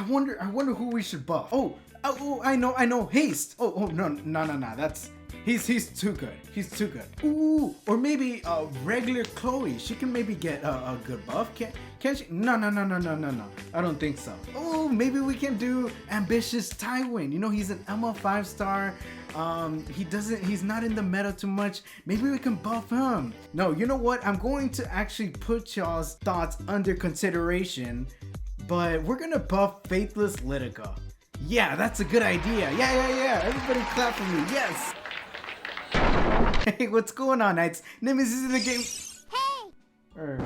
I wonder who we should buff. Oh, I know. Haste. Oh, no. That's he's too good. He's too good. Ooh, or maybe regular Chloe. She can maybe get a good buff. Can she? No. I don't think so. Oh, maybe we can do ambitious Tywin. You know, he's an Emma 5-star. He's not in the meta too much. Maybe we can buff him. No, you know what? I'm going to actually put y'all's thoughts under consideration, but we're gonna buff Faithless Litica. Yeah, that's a good idea. Yeah. Everybody clap for me. Yes. Hey, what's going on, Knights? Nemesis in the game. Hey.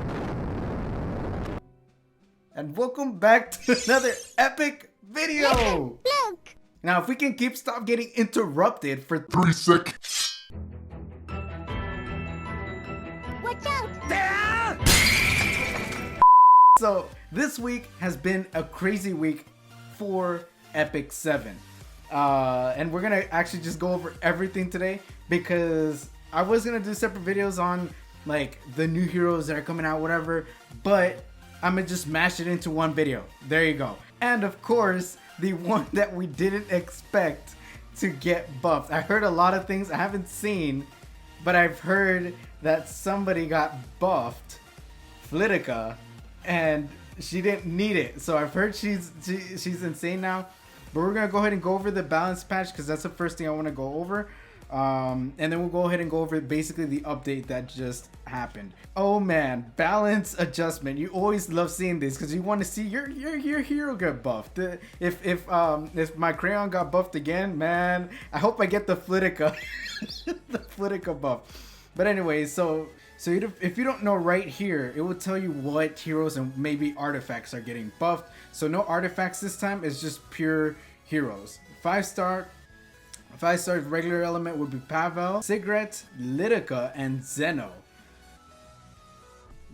And welcome back to another epic video. Look. Now, if we can stop getting interrupted for 3 seconds. Watch out. So this week has been a crazy week for Epic 7. And we're gonna actually just go over everything today, because I was gonna do separate videos on like the new heroes that are coming out, whatever, but I'm gonna just mash it into one video. There you go. And of course, the one that we didn't expect to get buffed. I heard a lot of things I haven't seen, but I've heard that somebody got buffed, Flitica, and she didn't need it. So I've heard she's insane now. But we're gonna go ahead and go over the balance patch, because that's the first thing I want to go over. And then we'll go ahead and go over basically the update that just happened. Oh man, balance adjustment. You always love seeing this because you want to see your hero get buffed. If my crayon got buffed again, man, I hope I get the Flitica, the Flitica buff. But anyway, so if you don't know, right here, it will tell you what heroes and maybe artifacts are getting buffed. So no artifacts this time, it's just pure heroes. 5-star regular element would be Pavel, Sigret, Litica, and Zeno.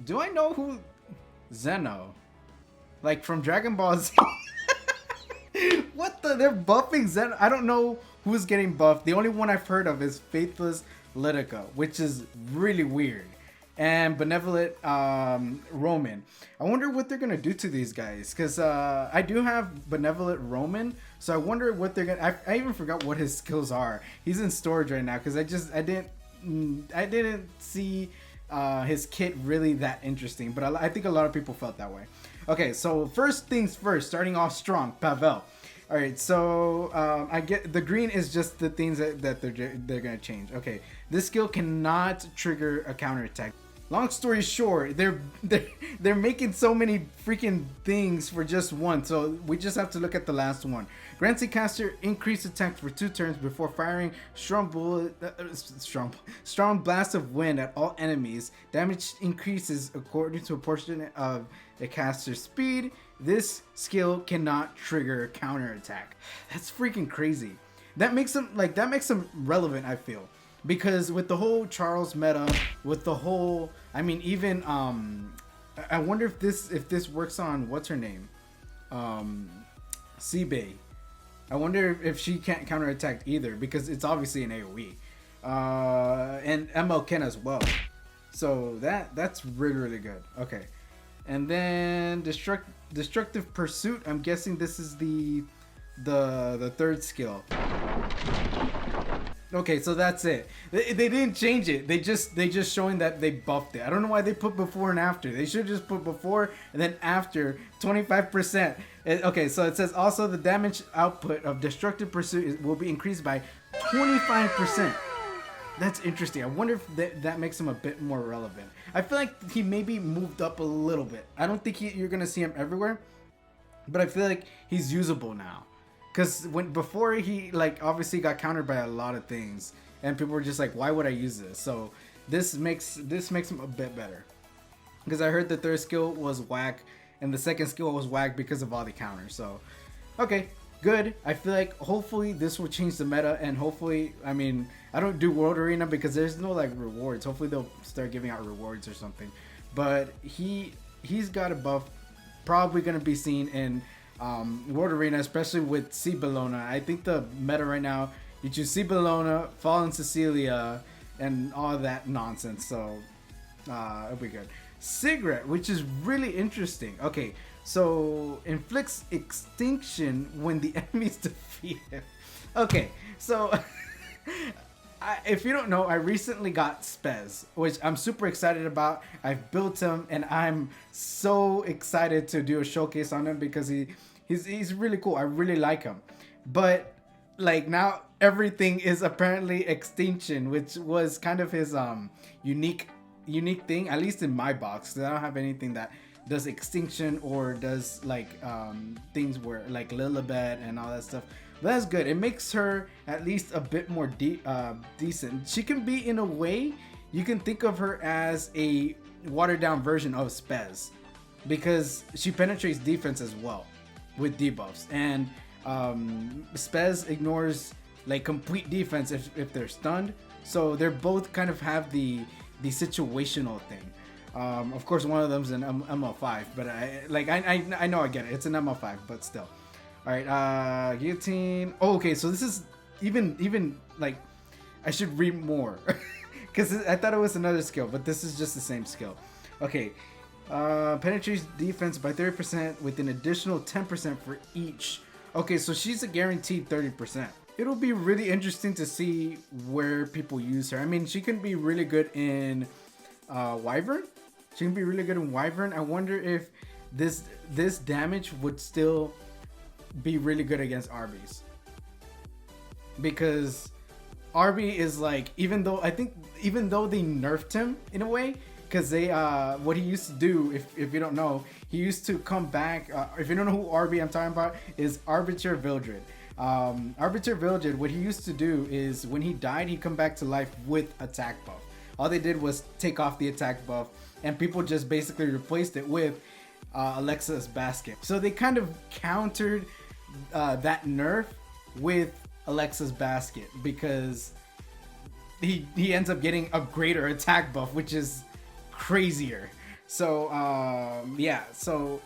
Do I know who Zeno? Like from Dragon Ball Z? What the? They're buffing Zeno? I don't know who's getting buffed. The only one I've heard of is Faithless Litica, which is really weird. And Benevolent Roman. I wonder what they're gonna do to these guys, because I do have Benevolent Roman, so I wonder what they're gonna. I even forgot what his skills are. He's in storage right now because I didn't see his kit really that interesting, but I think a lot of people felt that way. Okay, so first things first, starting off strong, Pavel. All right, so I get the green is just the things that they're gonna change. Okay, this skill cannot trigger a counterattack. Long story short, they're making so many freaking things for just one, so we just have to look at the last one. Grants a caster increased attack for 2 turns before firing strong blast of wind at all enemies. Damage increases according to a portion of a caster's speed. This skill cannot trigger a counterattack. That's freaking crazy. That makes them relevant, I feel. Because with the whole Charles meta, with the whole, I mean, even I wonder if this works on what's her name, Seabay. I wonder if she can't counterattack either, because it's obviously an AOE, and ML can as well. So that's really good. Okay, and then destructive pursuit. I'm guessing this is the third skill. Okay, so that's it. They didn't change it. They just showing that they buffed it. I don't know why they put before and after. They should just put before and then after 25%. Okay, so it says also the damage output of destructive pursuit will be increased by 25%. That's interesting. I wonder if that makes him a bit more relevant. I feel like he maybe moved up a little bit. I don't think you're gonna see him everywhere, but I feel like he's usable now. Because before he obviously got countered by a lot of things, and people were just like, why would I use this? So this makes him a bit better. Because I heard the third skill was whack, and the second skill was whack because of all the counters. So okay, good. I feel like hopefully this will change the meta, and hopefully, I mean, I don't do World Arena because there's no rewards. Hopefully they'll start giving out rewards or something. But he's got a buff, probably gonna be seen in World Arena, especially with C. Bellona. I think the meta right now, you choose C. Bellona, Fallen Cecilia, and all that nonsense. So it'll be good. cigarette, which is really interesting. Okay, so inflicts extinction when the enemy's defeated. Okay, so if you don't know, I recently got Spez, which I'm super excited about. I've built him, and I'm so excited to do a showcase on him because he's really cool. I really like him, but like now everything is apparently extinction, which was kind of his unique thing, at least in my box. I don't have anything that does extinction or does like things where like Lilibet and all that stuff. That's good. It makes her at least a bit more decent. She can be, in a way, you can think of her as a watered down version of Spez, because she penetrates defense as well with debuffs, and Spez ignores like complete defense if they're stunned. So they're both kind of have the situational thing. Of course, one of them's an ML5, but I know I get it. It's an ML5, but still. All right, guillotine. Oh, okay, so this is even like I should read more because I thought it was another skill, but this is just the same skill. Okay, penetrates defense by 30% with an additional 10% for each. Okay, so she's a guaranteed 30%. It'll be really interesting to see where people use her. I mean, she can be really good in Wyvern. She can be really good in Wyvern. I wonder if this damage would still be really good against Arby's, because Arby is like, even though they nerfed him in a way, because they what he used to do, if you don't know, he used to come back. If you don't know who Arby I'm talking about, is A.Vildred. A.Vildred, what he used to do is when he died, he'd come back to life with attack buff. All they did was take off the attack buff, and people just basically replaced it with Alexa's basket. So they kind of countered that nerf with Alexa's basket, because he ends up getting a greater attack buff, which is crazier. So yeah, so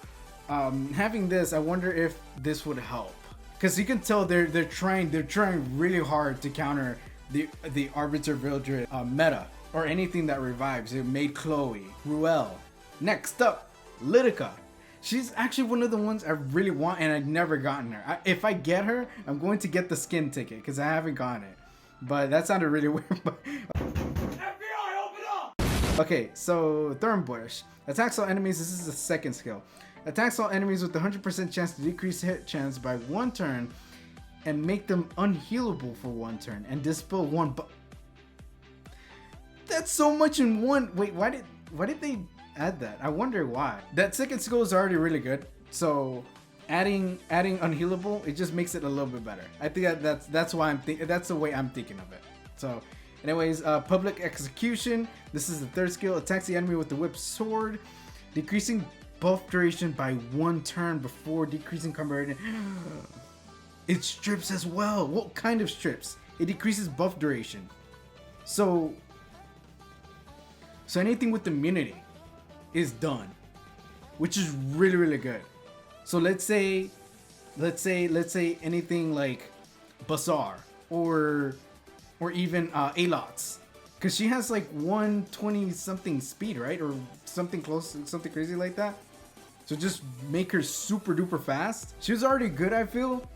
having this, I wonder if this would help, because you can tell they're trying really hard to counter the Arbiter Vildred meta, or anything that revives. It made Chloe, Ruel. Next up, Lidica. She's actually one of the ones I really want, and I've never gotten her. If I get her, I'm going to get the skin ticket, because I haven't gotten it. But that sounded really weird. FBI, open up! Okay, so Thornbush. Attacks all enemies. This is the second skill. Attacks all enemies with 100% chance to decrease hit chance by 1 turn and make them unhealable for 1 turn and dispel 1 That's so much in one. Wait, why did they add that? I wonder why. That second skill is already really good, so adding unhealable, it just makes it a little bit better. I think that's why that's the way I'm thinking of it. So anyways, public execution. This is the third skill. Attacks the enemy with the whip sword, decreasing buff duration by 1 turn before decreasing combat rating. It strips as well. What kind of strips? It decreases buff duration. So anything with immunity is done, which is really, really good. So let's say anything like Bazaar or even Alots, because she has like 120 something speed, right? Or something close, something crazy like that. So just make her super duper fast. She was already good, I feel,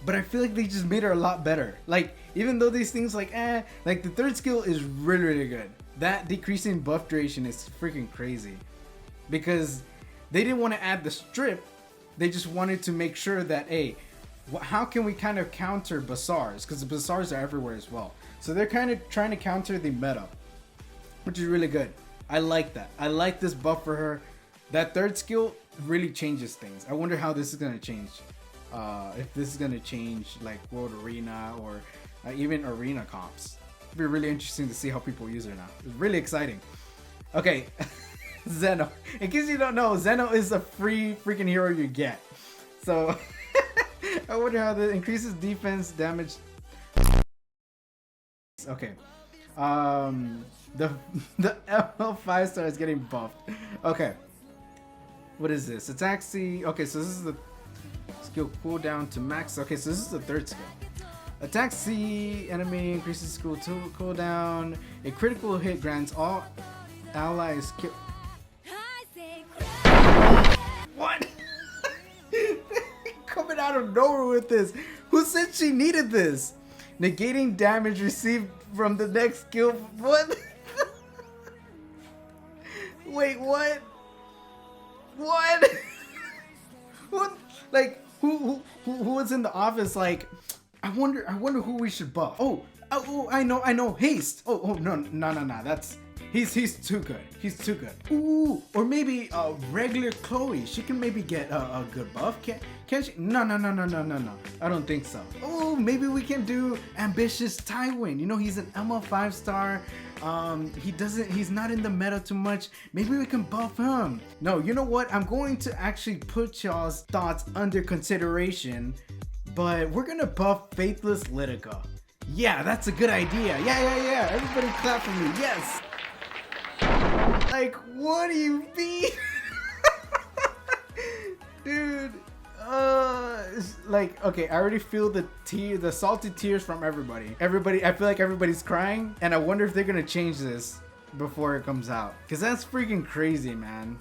but I feel like they just made her a lot better. Like, even though these things like the third skill is really, really good. That decreasing buff duration is freaking crazy, because they didn't want to add the strip. They just wanted to make sure that, hey, how can we kind of counter Bazaars? Because the Bazaars are everywhere as well. So they're kind of trying to counter the meta, which is really good. I like that. I like this buff for her. That third skill really changes things. I wonder how this is going to change. If this is going to change like World Arena or even Arena comps. It'll be really interesting to see how people use her now. It's really exciting. Okay. Zeno. In case you don't know, Zeno is a free freaking hero you get. So I wonder how that increases defense damage. Okay. The ML 5-star is getting buffed. Okay. What is this? Attacks the. Okay, so this is the skill cooldown to max. Okay, so this is the third skill. Attacks the enemy, increases skill cooldown. A critical hit grants all allies kill. out of nowhere with this? Who said she needed this? Negating damage received from the next skill. What? Wait, what? What? What? Like, who was in the office? Like, I wonder who we should buff. Oh, I know. Haste. Oh, no. That's he's too good. He's too good. Ooh, or maybe regular Chloe. She can maybe get a good buff. Can she? No. I don't think so. Oh, maybe we can do ambitious Tywin. You know, he's an Emma 5-star. He's not in the meta too much. Maybe we can buff him. No, you know what? I'm going to actually put y'all's thoughts under consideration, but we're gonna buff Faithless Litica. Yeah, that's a good idea. Yeah. Everybody clap for me. Yes. Like, what do you mean? Dude. Like, okay, I already feel the salty tears from everybody. I feel like everybody's crying, and I wonder if they're gonna change this before it comes out. Cause that's freaking crazy, man.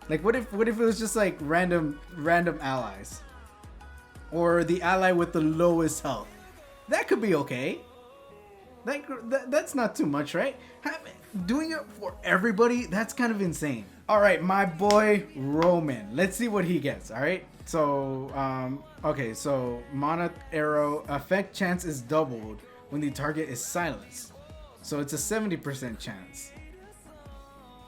Like, what if it was just like random allies? Or the ally with the lowest health? That could be okay. That's not too much, right? Doing it for everybody, that's kind of insane. All right, my boy Roman. Let's see what he gets. All right. So, okay. So, mana arrow effect chance is doubled when the target is silenced. So it's a 70% chance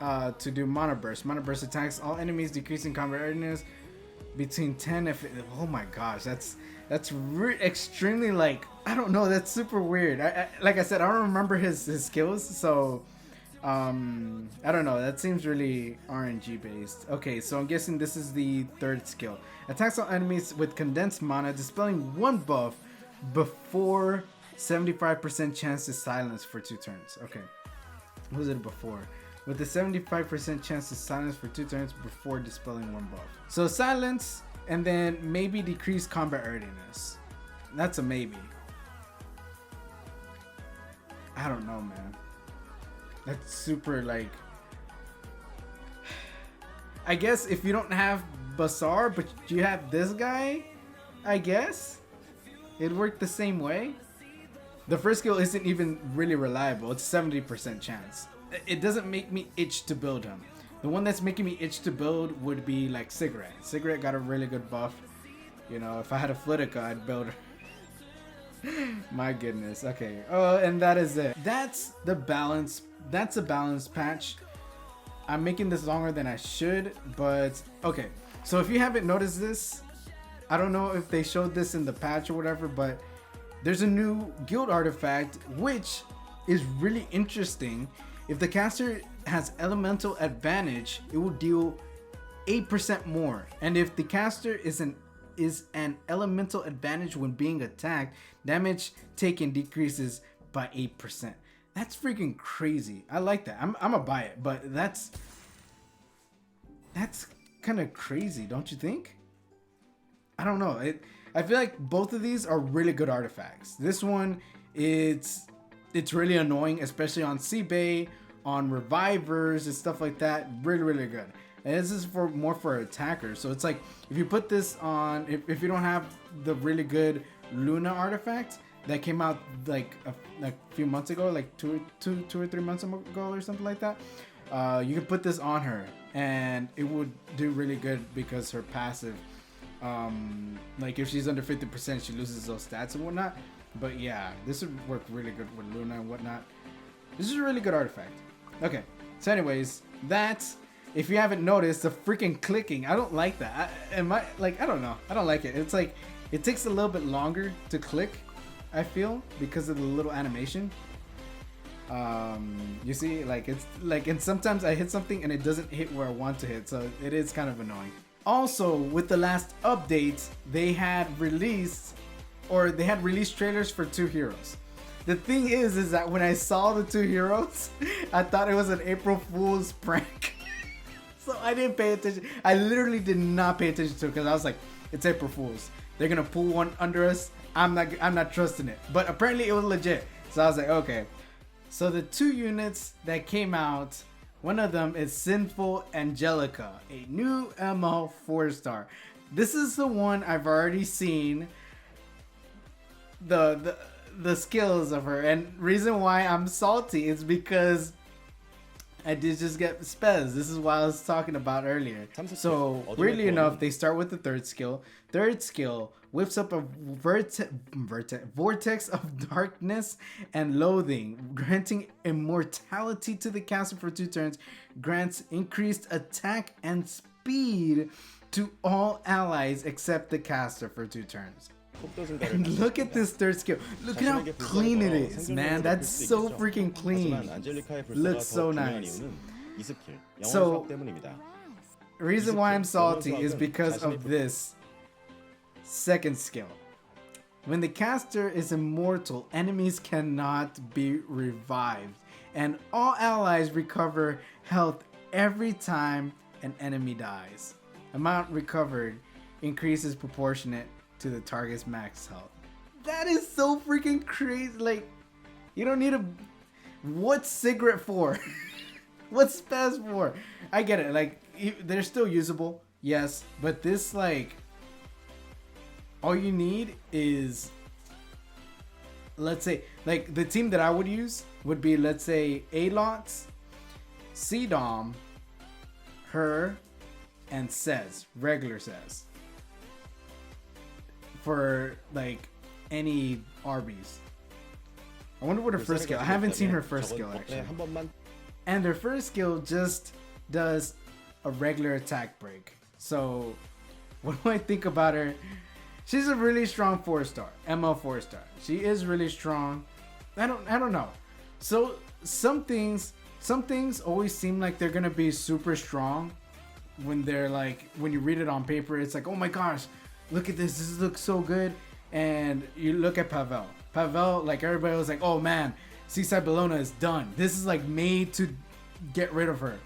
to do mana burst. Mana burst attacks all enemies, decreasing combat readiness between 10 if. Oh my gosh, that's extremely, like, I don't know. That's super weird. Like I said, I don't remember his skills, so. I don't know. That seems really RNG based. Okay, so I'm guessing this is the third skill. Attacks all enemies with condensed mana, dispelling one buff before 75% chance to silence for 2 turns. Okay, what was it before? With a 75% chance to silence for 2 turns before dispelling one buff. So silence and then maybe decrease combat readiness. That's a maybe. I don't know, man. That's super, like, I guess if you don't have Basar, but you have this guy, I guess it worked the same way. The first skill isn't even really reliable. It's 70% chance. It doesn't make me itch to build him. The one that's making me itch to build would be like Cigarette. Cigarette got a really good buff. You know, if I had a Flitica, I'd build her. My goodness. Okay. Oh, and that is it. That's the balance. That's a balance patch. I'm making this longer than I should, but okay. So if you haven't noticed this, I don't know if they showed this in the patch or whatever, but there's a new guild artifact which is really interesting. If the caster has elemental advantage, it will deal 8% more. And if the caster is an elemental advantage when being attacked, damage taken decreases by 8%. That's freaking crazy. I like that. I'm gonna buy it, but that's kind of crazy, don't you think? I don't know. I feel like both of these are really good artifacts. This one, it's really annoying, especially on C-Bay, on revivers and stuff like that. Really good. And this is more for attackers. So it's like, if you put this on, if you don't have the really good Luna artifact that came out like a few months ago, like two or 3 months ago or something like that, you can put this on her and it would do really good because her passive, like if she's under 50%, she loses those stats and whatnot. But yeah, this would work really good with Luna and whatnot. This is a really good artifact. Okay, so anyways, that's, if you haven't noticed, the freaking clicking, I don't like that. I don't know. I don't like it. It's like, it takes a little bit longer to click, I feel, because of the little animation. You see, like, it's like, and sometimes I hit something and it doesn't hit where I want to hit, so it is kind of annoying. Also, with the last update, they had released trailers for 2 heroes. The thing is that when I saw the 2 heroes, I thought it was an April Fool's prank. So I didn't pay attention. I literally did not pay attention to it because I was like, it's April Fool's. They're gonna pull one under us. I'm not trusting it. But apparently it was legit. So I was like, okay. So the 2 units that came out, one of them is Sinful Angelica, a new MO 4-star. This is the one I've already seen the skills of her, and reason why I'm salty is because I did just get Spez. This is what I was talking about earlier. So weirdly enough, they start with the third skill. Third skill whips up a vortex of darkness and loathing, granting immortality to the caster for 2 turns. Grants increased attack and speed to all allies except the caster for 2 turns. And look at this third skill. Look at how clean it is, man. That's so freaking clean. Looks so nice. So, the reason why I'm salty is because of this second skill. When the caster is immortal, enemies cannot be revived, and all allies recover health every time an enemy dies. Amount recovered increases proportionate to the target's max health. That is so freaking crazy. Like, you don't need a... What's Sigret for? What's Spaz for? I get it. Like, they're still usable, yes, but this, like, all you need is, let's say, like, the team that I would use would be, let's say, A-Lots, C-Dom, her, and Says, regular Says. For like any Arby's. I wonder what her first skill. I haven't seen her first skill actually. And her first skill just does a regular attack break. So what do I think about her? She's a really strong 4-star, ML 4-star. She is really strong. I don't know. So some things always seem like they're gonna be super strong when they're like, when you read it on paper, it's like, oh my gosh, look at this looks so good. And you look at Pavel, like everybody was like, oh man, Seaside Bologna is done. This is like made to get rid of her.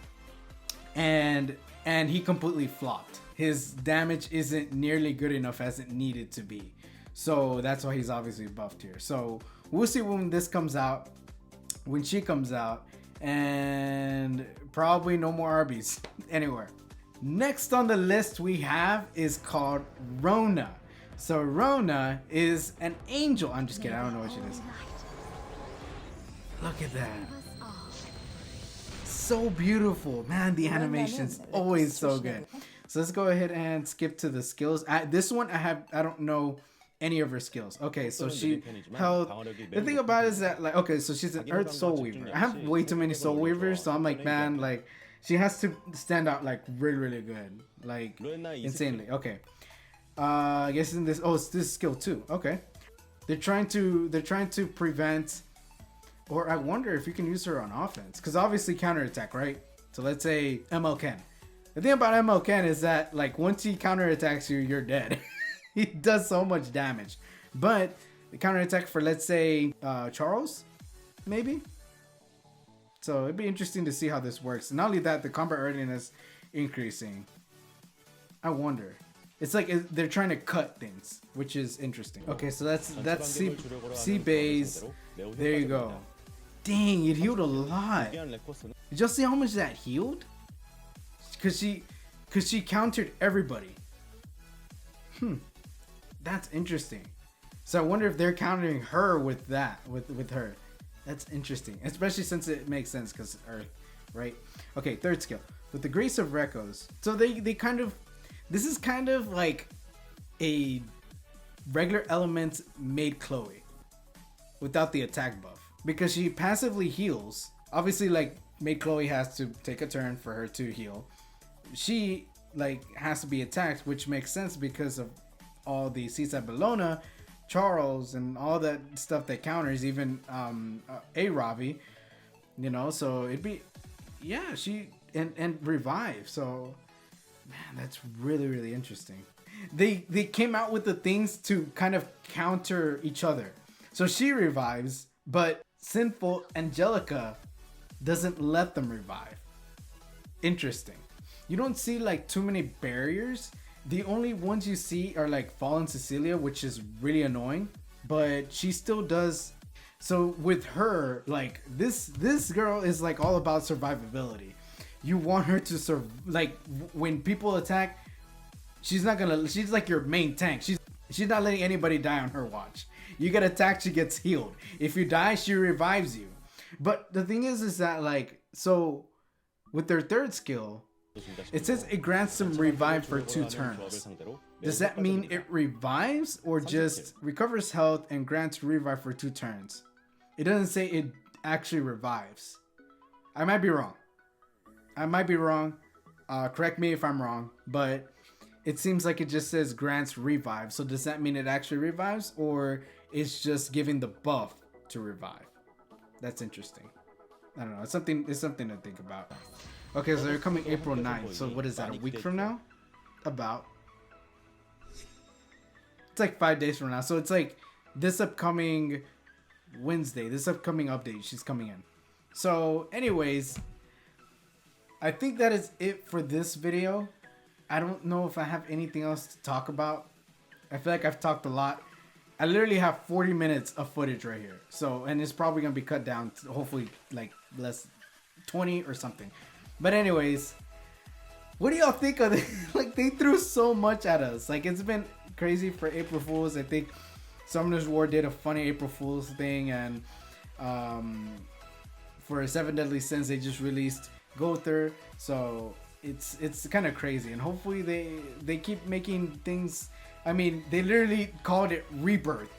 And he completely flopped. His damage isn't nearly good enough as it needed to be. So that's why he's obviously buffed here. So we'll see when this comes out, when she comes out, and probably no more Arby's anywhere. Next on the list we have is called Rona. So Rona is an angel. I'm just kidding. I don't know what she is. Look at that. So beautiful. Man, the animation's always so good. So let's go ahead and skip to the skills. This one I don't know any of her skills. Okay, so she held... The thing about it is that, like, okay, so she's an Earth Soul Weaver. I have way too many Soul Weavers, so I'm like, man, like, she has to stand out like really, really good, like insanely. Okay, I guess in this, oh, it's this skill too. Okay, they're trying to prevent, or I wonder if you can use her on offense, because obviously counterattack, right? So let's say ML Ken. The thing about ML Ken is that, like, once he counterattacks you, you're dead. He does so much damage. But the counterattack for, let's say, Charles, maybe. So it'd be interesting to see how this works. And not only that, the combat readiness increasing. I wonder. It's like they're trying to cut things, which is interesting. Okay, so that's C base. There you go. Dang, it healed a lot. Did y'all see how much that healed? Cause she countered everybody. That's interesting. So I wonder if they're countering her with that, with her. That's interesting, especially since it makes sense because Earth, right? Okay, third skill. With the Grace of Rekos. So they kind of, this is kind of like a regular Elements made Chloe without the attack buff, because she passively heals. Obviously, like, made Chloe has to take a turn for her to heal. She, like, has to be attacked, which makes sense because of all the Seaside Bologna, Charles, and all that stuff that counters, even a Ravi, you know. So it'd be, yeah, she and revive. So man, that's really, really interesting. They came out with the things to kind of counter each other. So she revives, but Sinful Angelica doesn't let them revive. Interesting. You don't see like too many barriers. The only ones you see are like Fallen Cecilia, which is really annoying, but she still does. So with her, like, this girl is like all about survivability. You want her to like when people attack, She's not gonna. She's like your main tank. She's not letting anybody die on her watch. You get attacked, she gets healed. If you die, she revives you. But the thing is that like, so with their third skill, it says it grants some revive for 2 turns. Does that mean it revives or just recovers health and grants revive for 2 turns? It doesn't say it actually revives. I might be wrong. Correct me if I'm wrong, but it seems like it just says grants revive. So does that mean it actually revives, or it's just giving the buff to revive? That's interesting. I don't know. It's something to think about. Okay, so they're coming April 9th. So what is that, a week from now? About. It's like 5 days from now. So it's like this upcoming Wednesday, this upcoming update, she's coming in. So anyways, I think that is it for this video. I don't know if I have anything else to talk about. I feel like I've talked a lot. I literally have 40 minutes of footage right here. So, and it's probably going to be cut down to hopefully like less 20 or something. But anyways, what do y'all think of this? Like, they threw so much at us. Like, it's been crazy for April Fools. I think Summoner's War did a funny April Fools thing, and for 7 Deadly Sins they just released Gother. So it's kind of crazy, and hopefully they keep making things. I mean, they literally called it Rebirth.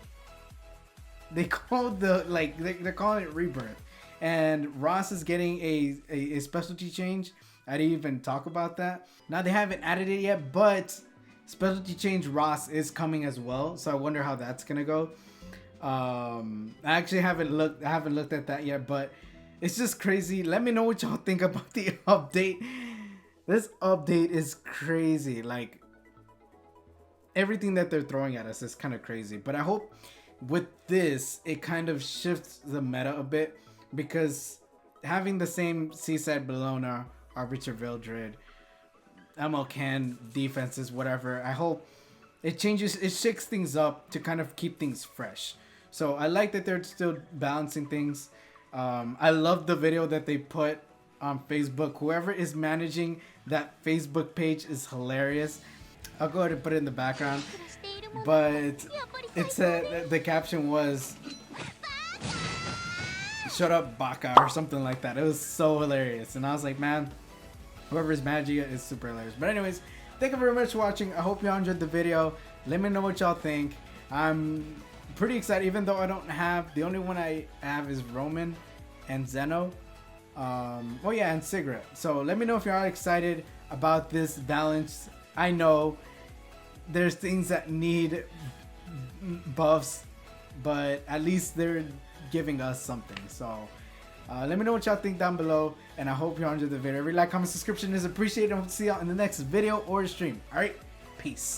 They called they're calling it Rebirth, and Ross is getting a specialty change. I didn't even talk about that. Now they haven't added it yet, but specialty change Ross is coming as well. So I wonder how that's gonna go. I actually haven't looked at that yet, but it's just crazy. Let me know what y'all think about the update. This update is crazy. Like, everything that they're throwing at us is kind of crazy. But I hope with this, it kind of shifts the meta a bit, because having the same Seaside Bologna, Arbiter Vildred, MLCan defenses, whatever, I hope it changes, it shakes things up to kind of keep things fresh. So I like that they're still balancing things. I love the video that they put on Facebook. Whoever is managing that Facebook page is hilarious. I'll go ahead and put it in the background. But it said, the caption was, "Shut up, Baka," or something like that. It was so hilarious. And I was like, man, whoever's managing it is super hilarious. But anyways, thank you very much for watching. I hope y'all enjoyed the video. Let me know what y'all think. I'm pretty excited, even though I don't have, the only one I have is Roman and Zeno. Oh yeah, and Sigrid. So let me know if y'all excited about this balance. I know there's things that need buffs, but at least they're giving us something. So let me know what y'all think down below, and I hope y'all enjoyed the video. Every like, comment, subscription is appreciated. I hope to see y'all in the next video or stream. Alright, peace.